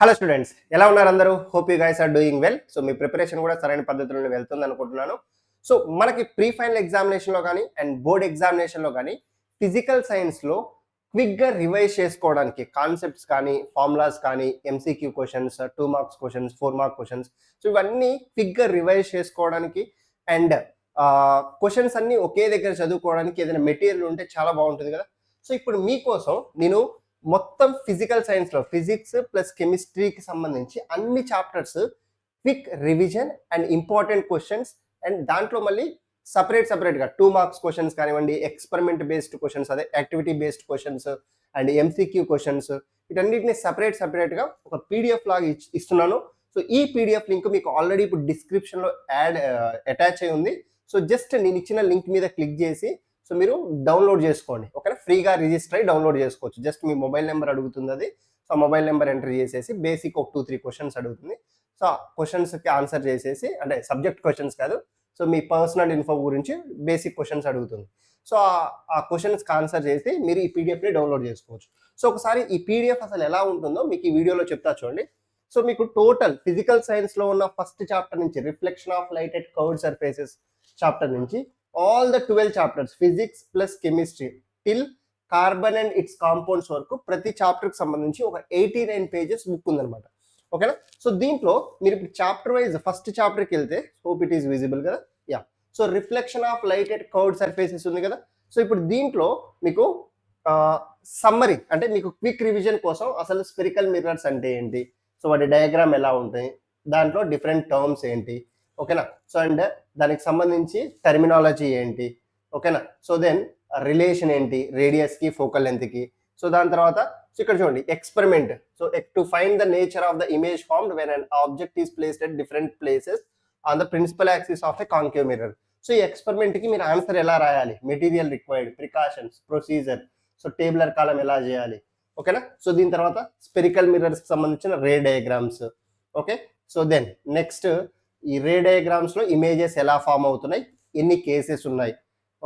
Hello students, ఎలా ఉన్నారు అందరూ? Hope you guys are doing well. So మీ ప్రిపరేషన్ కూడా సరైన పద్ధతిలో వెళ్తుంది అనుకుంటున్నాను. సో మనకి ప్రీ ఫైనల్ ఎగ్జామినేషన్లో కానీ అండ్ బోర్డ్ ఎగ్జామినేషన్లో కానీ ఫిజికల్ సైన్స్లో క్విక్గా రివైజ్ చేసుకోవడానికి కాన్సెప్ట్స్ కానీ ఫార్ములాస్ కానీ MCQ questions 2 marks questions 4 mark questions so ఇవన్నీ క్విక్గా రివైజ్ చేసుకోవడానికి అండ్ క్వశ్చన్స్ అన్నీ ఒకే దగ్గర చదువుకోవడానికి ఏదైనా మెటీరియల్ ఉంటే చాలా బాగుంటుంది కదా. సో ఇప్పుడు మీకోసం నేను మొత్తం ఫిజికల్ సైన్స్లో ఫిజిక్స్ ప్లస్ కెమిస్ట్రీకి సంబంధించి అన్ని chapters quick revision and important questions and దాంట్లో మళ్ళీ సపరేట్గా 2 మార్క్స్ క్వశ్చన్స్ కానివ్వండి, ఎక్స్పెరిమెంట్ బేస్డ్ క్వశ్చన్స్, అదే activity based questions and MCQ questions, వీటన్నిటిని సపరేట్గా ఒక పీడిఎఫ్ లాగా ఇస్తున్నాను. సో ఈ పీడిఎఫ్ లింక్ మీకు ఆల్రెడీ ఇప్పుడు డిస్క్రిప్షన్లో అటాచ్ అయి ఉంది. సో జస్ట్ నేను ఇచ్చిన లింక్ మీద క్లిక్ చేసి సో మీరు డౌన్లోడ్ చేసుకోండి. ఓకేనా, ఫ్రీగా రిజిస్టర్ అయ్యి డౌన్లోడ్ చేసుకోవచ్చు. జస్ట్ మీ మొబైల్ నెంబర్ అడుగుతుంది అది. సో మొబైల్ నెంబర్ ఎంటర్ చేసేసి బేసిక్ ఒక 2-3 క్వశ్చన్స్ అడుగుతుంది. సో క్వశ్చన్స్కి ఆన్సర్ చేసేసి, అంటే సబ్జెక్ట్ క్వశ్చన్స్ కాదు, సో మీ పర్సనల్ ఇన్ఫో గురించి బేసిక్ క్వశ్చన్స్ అడుగుతుంది. సో ఆ క్వశ్చన్స్కి ఆన్సర్ చేసి మీరు ఈ పీడిఎఫ్ని డౌన్లోడ్ చేసుకోవచ్చు. సో ఒకసారి ఈ పీడిఎఫ్ అసలు ఎలా ఉంటుందో మీకు ఈ వీడియోలో చెప్తా చూడండి. సో మీకు టోటల్ ఫిజికల్ సైన్స్లో ఉన్న ఫస్ట్ చాప్టర్ నుంచి reflection of light at curved surfaces chapter నుంచి all the 12 chapters physics plus chemistry till carbon and its compounds వరకు ప్రతి చాప్టర్కి సంబంధించి ఒక 89 పేజెస్ బుక్ ఉందన్నమాట. ఓకేనా, సో దీంట్లో మీరు ఇప్పుడు చాప్టర్ వైజ్ ఫస్ట్ చాప్టర్కి వెళ్తే హోప్ ఇట్ ఈస్ విజిబుల్ కదా. Yeah, so reflection of light at curved surfaces ఉంది కదా. సో ఇప్పుడు దీంట్లో మీకు సమ్మరీ, అంటే మీకు క్విక్ రివిజన్ కోసం అసలు స్పెరికల్ మిర్రర్స్ అంటే ఏంటి, సో వాటి డయాగ్రామ్ ఎలా ఉంటాయి, దాంట్లో డిఫరెంట్ టర్మ్స్ ఏంటి, ఓకేనా. సో అండ్ దానికి సంబంధించి టర్మినాలజీ ఏంటి, ఓకేనా. సో దెన్ రిలేషన్ ఏంటి రేడియస్కి ఫోకల్ లెంత్కి. సో దాని తర్వాత సో ఇక్కడ చూడండి experiment. So to find the nature of the image formed when an object is placed at different places on the principal axis of a concave mirror. So ఈ ఎక్స్పెరిమెంట్కి మీరు answer ఎలా రాయాలి, material required, precautions, procedure, so tabular column ఎలా చేయాలి, ఓకేనా. So దీని తర్వాత స్పెరికల్ మిర్రర్స్కి సంబంధించిన ray diagrams. Okay, so then next ఈ రే డయాగ్రామ్స్లో ఇమేజెస్ ఎలా ఫామ్ అవుతున్నాయి, ఎన్ని కేసెస్ ఉన్నాయి.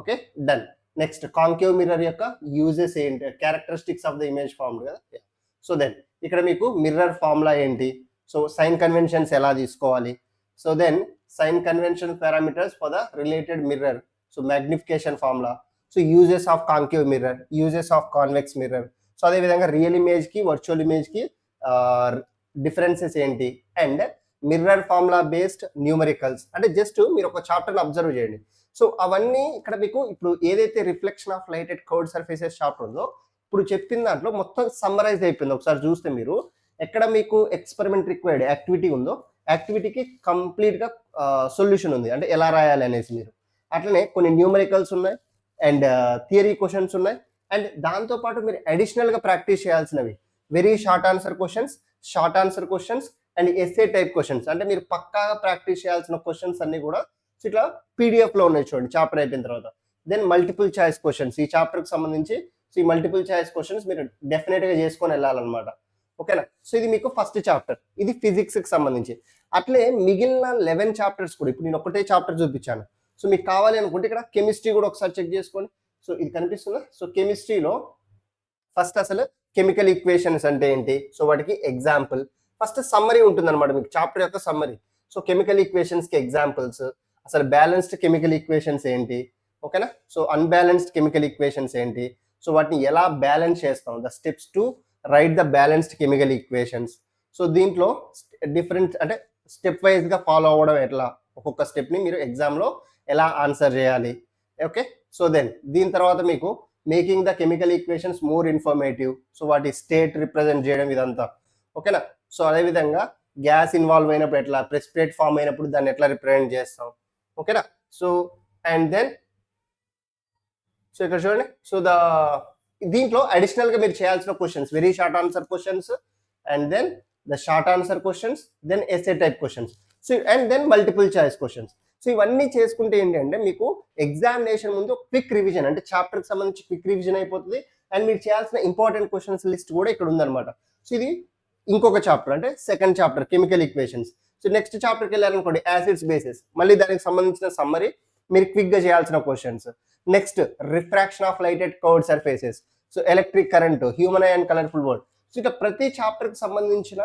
Okay, done. Next concave mirror యొక్క యూజెస్ ఏంటి, characteristics of the image formed కదా. సో దెన్ ఇక్కడ మీకు మిర్రర్ ఫార్ములా ఏంటి, సో సైన్ కన్వెన్షన్స్ ఎలా తీసుకోవాలి, so then sign convention parameters for the related mirror, so magnification formula, so uses of concave mirror, uses of convex mirror, so అదేవిధంగా real ఇమేజ్కి virtual ఇమేజ్కి differences ఏంటి, and mirror formula based numericals. అంటే just మీరు ఒక చాప్టర్ని observe చేయండి. So అవన్నీ ఇక్కడ మీకు ఇప్పుడు ఏదైతే reflection of light at curved surfaces chapter ఉందో ఇప్పుడు చెప్పిన దాంట్లో మొత్తం సమ్మరైజ్ అయిపోయింది. ఒకసారి చూస్తే మీరు ఎక్కడ మీకు ఎక్స్పెరిమెంట్ రిక్వైర్డ్ యాక్టివిటీ ఉందో యాక్టివిటీకి కంప్లీట్గా సొల్యూషన్ ఉంది, అంటే ఎలా రాయాలి అనేసి. మీరు అట్లనే కొన్ని న్యూమరికల్స్ ఉన్నాయి అండ్ థియరీ క్వశ్చన్స్ ఉన్నాయి అండ్ దాంతోపాటు మీరు అడిషనల్గా ప్రాక్టీస్ చేయాల్సినవి very short answer questions and SA type questions, అంటే మీరు పక్కాగా ప్రాక్టీస్ చేయాల్సిన క్వశ్చన్స్ అన్ని కూడా ఇట్లా పీడిఎఫ్లో ఉన్నాయి చూడండి చాప్టర్ అయిపోయిన తర్వాత. దెన్ మల్టిపుల్ చాయిస్ క్వశ్చన్స్ ఈ చాప్టర్కి సంబంధించి. సో ఈ మల్టిపుల్ చాయిస్ క్వశ్చన్స్ మీరు డెఫినెట్గా చేసుకొని వెళ్ళాలన్నమాట. ఓకేనా, సో ఇది మీకు ఫస్ట్ చాప్టర్, ఇది ఫిజిక్స్కి సంబంధించి. అట్లే మిగిలిన 11 చాప్టర్స్ కూడా ఇప్పుడు నేను ఒకటే చాప్టర్ చూపించాను. సో మీకు కావాలి అనుకుంటే ఇక్కడ కెమిస్ట్రీ కూడా ఒకసారి చెక్ చేసుకోండి. సో ఇది కనిపిస్తుందా. సో కెమిస్ట్రీలో ఫస్ట్ అసలు కెమికల్ ఈక్వేషన్స్ అంటే ఏంటి, సో వాటికి ఎగ్జాంపుల్, ఫస్ట్ సమ్మరీ ఉంటుంది అనమాట మీకు చాప్టర్ యొక్క సమ్మరీ. సో కెమికల్ ఈక్వేషన్స్కి ఎగ్జాంపుల్స్, అసలు బ్యాలెన్స్డ్ కెమికల్ ఈక్వేషన్స్ ఏంటి, ఓకేనా. సో అన్బ్యాలెన్స్డ్ కెమికల్ ఈక్వేషన్స్ ఏంటి, సో వాటిని ఎలా బ్యాలెన్స్ చేస్తాం, the steps to right the balanced chemical equations. So దీంట్లో డిఫరెంట్ అంటే స్టెప్ వైజ్గా ఫాలో అవ్వడం ఎట్లా, ఒక్కొక్క స్టెప్ని మీరు ఎగ్జామ్లో ఎలా ఆన్సర్ చేయాలి. ఓకే, సో దెన్ దీని తర్వాత మీకు making the chemical equations more informative, so వాటి స్టేట్ రిప్రజెంట్ చేయడం ఇదంతా. ఓకేనా, సో అదేవిధంగా గ్యాస్ ఇన్వాల్వ్ అయినప్పుడు ఎట్లా, ప్రెసిపిటేట్ ఫామ్ అయినప్పుడు దాన్ని ఎట్లా రిప్రజెంట్ చేస్తాం. ఓకేనా, సో అండ్ దెన్ సో ఇక్కడ చూడండి. సో దీంట్లో అడిషనల్గా మీరు చేయాల్సిన questions very short answer questions and then the short answer questions, then SA type questions, so and then multiple choice questions. So ఇవన్నీ చేసుకుంటే ఏంటంటే మీకు ఎగ్జామినేషన్ ముందు క్విక్ రివిజన్, అంటే చాప్టర్కి సంబంధించి క్విక్ రివిజన్ అయిపోతుంది అండ్ మీరు చేయాల్సిన ఇంపార్టెంట్ క్వశ్చన్స్ లిస్ట్ కూడా ఇక్కడ ఉందన్నమాట. సో ఇది ఇంకొక చాప్టర్, అంటే second chapter chemical equations. So next చాప్టర్కి వెళ్ళారనుకోండి యాసిడ్స్ బేసిస్, మళ్ళీ దానికి సంబంధించిన సమ్మరీ, మీరు క్విక్గా చేయాల్సిన questions. Next refraction of light at curved surfaces, so electric current, human and colourful world. So ఇక ప్రతి చాప్టర్కి సంబంధించిన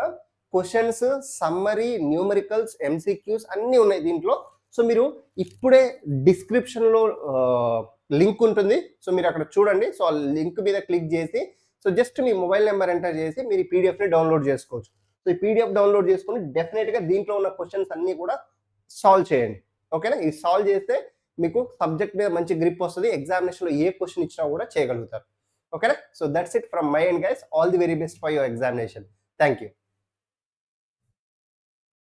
క్వశ్చన్స్, సమ్మరీ, న్యూమరికల్స్, ఎంసీక్యూస్ అన్నీ ఉన్నాయి దీంట్లో. సో మీరు ఇప్పుడే డిస్క్రిప్షన్లో లింక్ ఉంటుంది. సో మీరు అక్కడ చూడండి. సో ఆ లింక్ మీద క్లిక్ చేసి సో జస్ట్ మీ మొబైల్ నెంబర్ ఎంటర్ చేసి మీరు ఈ పీడిఎఫ్ని డౌన్లోడ్ చేసుకోవచ్చు. సో ఈ పీడిఎఫ్ డౌన్లోడ్ చేసుకొని డెఫినెట్గా దీంట్లో ఉన్న క్వశ్చన్స్ అన్నీ కూడా సాల్వ్ చేయండి. ఓకేనా? ఇది సాల్వ్ చేస్తే మీకు సబ్జెక్ట్ మీద మంచి గ్రిప్ వస్తుంది. ఎగ్జామినేషన్లో ఏ క్వశ్చన్ ఇచ్చినా కూడా చేయగలుగుతారు. ఓకేనా? So that's it from my end guys. All the very best for your examination. Thank you.